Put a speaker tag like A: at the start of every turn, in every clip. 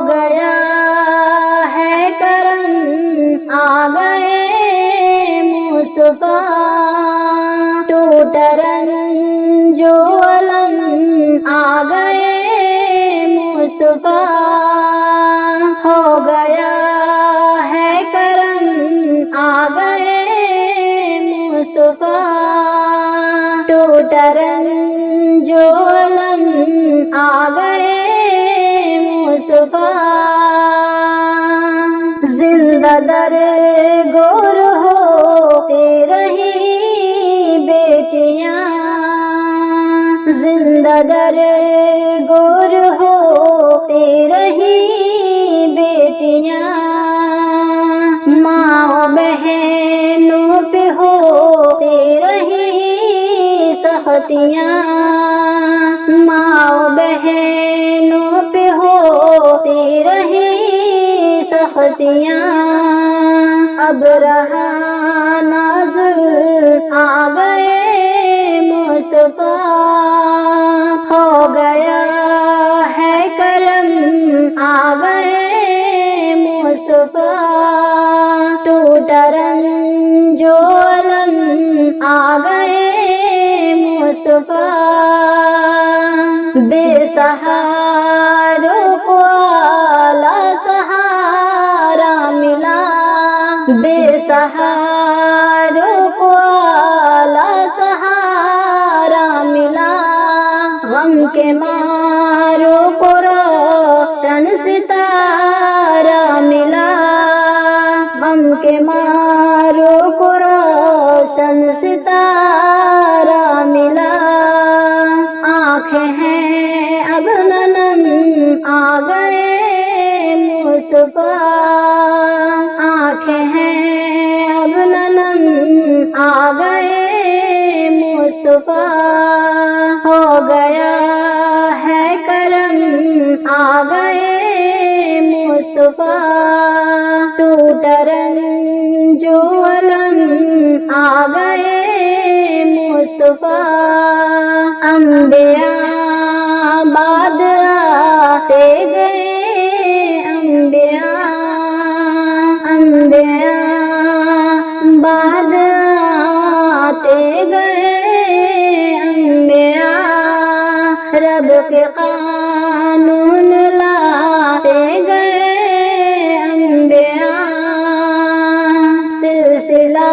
A: گیا ہے کرم آ گئے مصطفیٰ ٹوٹ رنج و الم آ گئے مصطفیٰ ہو گیا ہے کرم آ گئے مصطفیٰ ٹوٹ رنج و الم آ گئے مصطفیٰ زندہ در گور ہوتی رہی بیٹیاں زندہ در گور ہوتی رہی بیٹیاں ماں بہنوں پہ ہوتی رہی سختیاں ماں بہنوں پہ ہوتی رہی سختیاں اب رہا نازل آ گئے مصطفیٰ ہو گیا ہے کرم آ گئے مصطفیٰ ٹوٹ رنج و الم آ گئے مصطفیٰ بے سہاروں کو اعلیٰ سہارا ملا بے سہاروں کو اعلیٰ سہارا ملا غم کے ماروں کو روشن ستارہ ملا غم کے ماروں کو روشن ستارہ ملا آنکھیں ہیں اب ننم آ گئے مصطفیٰ آنکھیں ہیں اب ننم آ گئے مصطفیٰ ہو گیا ہے کرم آ گئے مصطفیٰ ٹوٹ رنج و الم آ گئے مصطفیٰ انبیاء بعد آتے گئے انبیاء بعد آتے گئے انبیاء رب کے قانون لاتے گئے انبیاء سلسلہ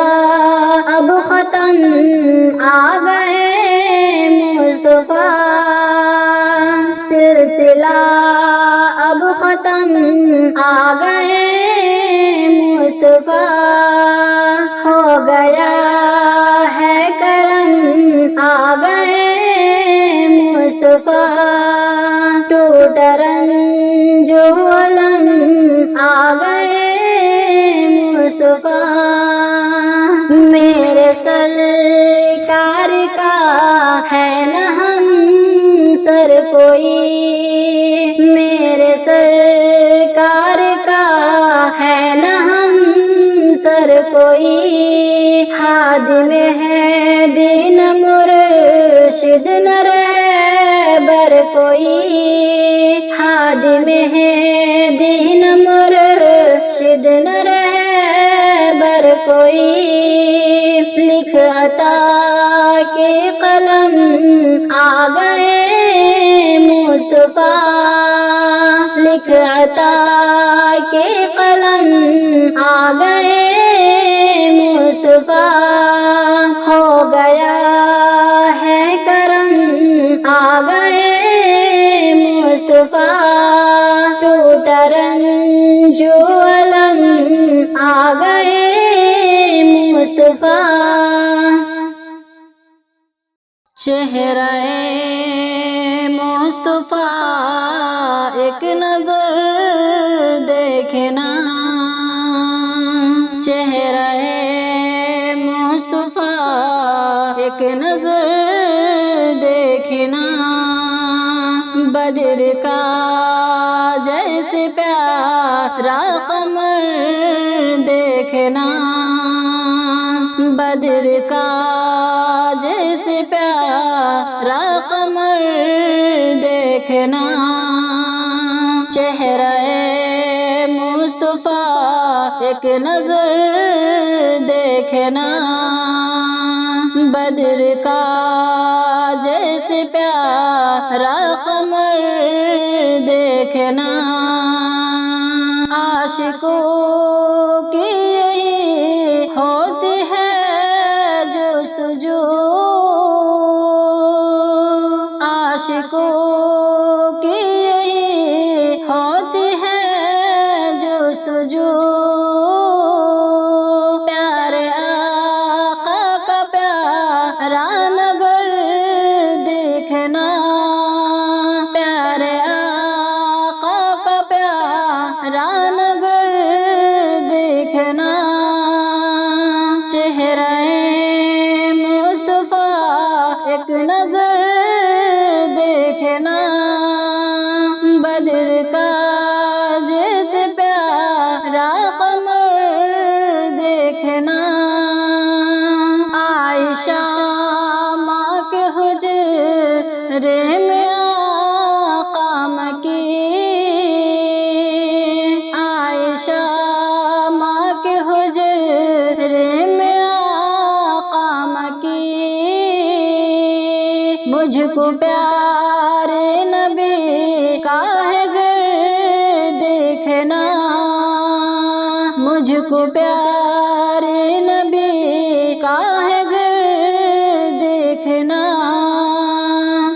A: اب ختم آ گئے مصطفیٰ سلسلہ اب ختم آ گئے مصطفیٰ ہو گیا ہے کرم آ گئے مصطفیٰ ٹوٹ رنج و الم آ گئے مصطفیٰ میرے سرکار کا ہے نہ ہم سر کوئی میرے سرکار کا ہے نہ ہم سر کوئی خادم ہے دین مرشد نہ رہبر کوئی خادم ہے دین مرشد نہ رہبر کوئی لکھ عطا کے قلم آ گئے مصطفیٰ لکھ عطا کے قلم آ گئے مصطفیٰ ہو گیا ہے کرم آ گئے مصطفیٰ ٹوٹ رنج و الم آ گئے مصطفیٰ چہرہ مصطفیٰ ایک نظر دیکھنا چہرہ مصطفیٰ ایک نظر دیکھنا بدر کا جیسے پیارا قمر دیکھنا بدر کا جیسے پیارا قمر دیکھنا چہرہ ایک نظر دیکھنا، بدر کا جیسے پیارا قمر دیکھنا، عاشقوں کی یہی ہوتی ہے جستجو، عاشقوں کی یہی ہوتی ہے جستجو، پیارے آقا کا پیارا نگر دیکھنا، پیارے آقا کا پیارا نگر دیکھنا، چہرہ مصطفیٰ ایک نظر دیکھنا، بدر کا جیسے پیارا قمر دیکھنا، عائشہ ماں کے حجرے میں آقا مکی، عائشہ ماں کے حجرے میں آقا مکی، مجھ کو پیارے نبی کا ہے گھر دیکھنا، مجھ کو پیارے نبی کا ہے گھر دیکھنا،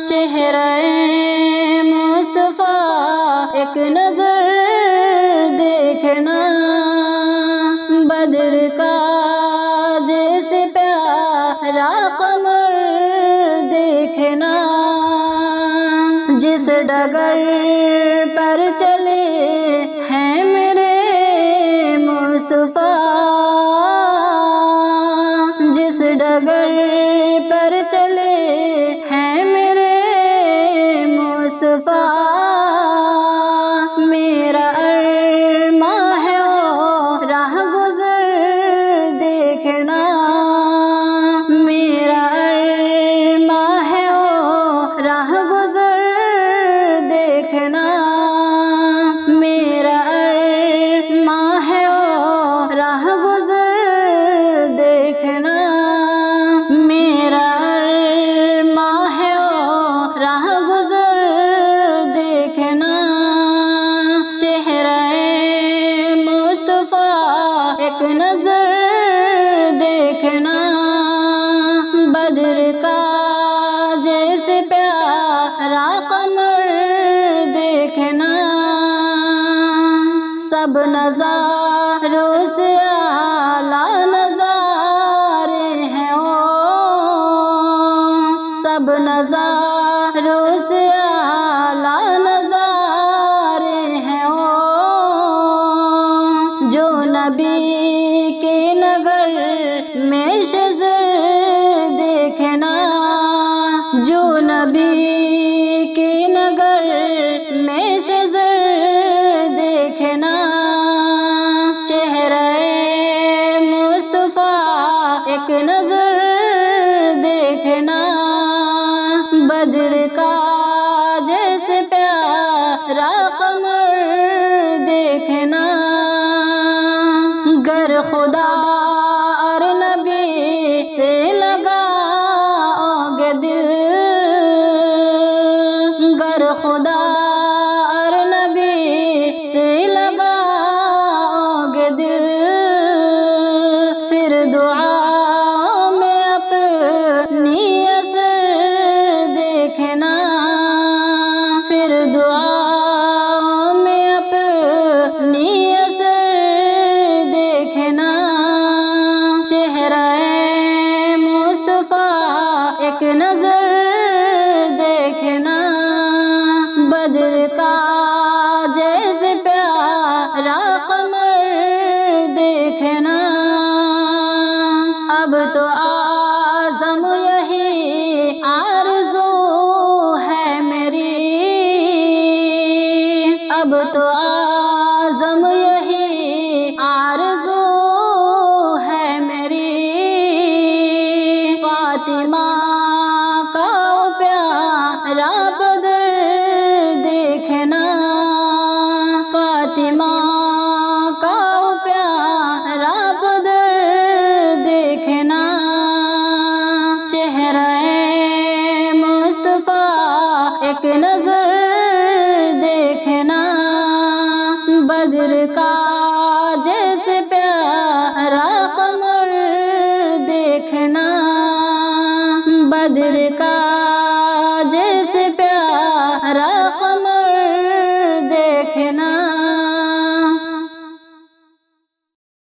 A: چہرہ مصطفیٰ ایک نظر دیکھنا، بدر کا جیسے پیارا قمر دیکھنا، جس ڈگر پر چلے ہیں میرے مصطفیٰ، جس ڈگر پر چلے ہیں میرے مصطفیٰ، میرا ارماں ہے وہ راہ گزر دیکھنا، میرا ارماں ہے وہ راہ گزر دیکھنا، میرا ارماں ہے وہ راہ گزر دیکھنا، میرا ارماں ہے وہ راہ گزر دیکھنا، چہرہ مصطفیٰ ایک نظر دیکھنا، بدر کا جیسے پیارا قمر دیکھنا، سب نظاروں سے اعلیٰ نظارے ہیں وہ، سب نظاروں سے اعلیٰ نظارے ہیں وہ، جو نبی کے نگر میں شجر دیکھنا، جو نبی کے نگر میں شجر دیکھنا، چہرہ مصطفیٰ ایک نظر دیکھنا، بدر کا جیسے پیارا قمر دیکھنا، گر خدا اور نبی سے لگاؤ گے دل، گر خدا اور نبی سے لگاؤ گے دل، پھر دعا میں اپنی اثر دیکھنا، پھر دعا میں اپنی اثر دیکھنا، چہرہ مصطفیٰ ایک نظر دیکھنا، بدر کا جیسے پیارا قمر دیکھنا، اب تو اعظم یہی آرزو ہے میری، اب تو اعظم یہی آرزو ہے میری، فاطمہ کا پیارا بدر دیکھنا، فاطمہ کا پیارا کا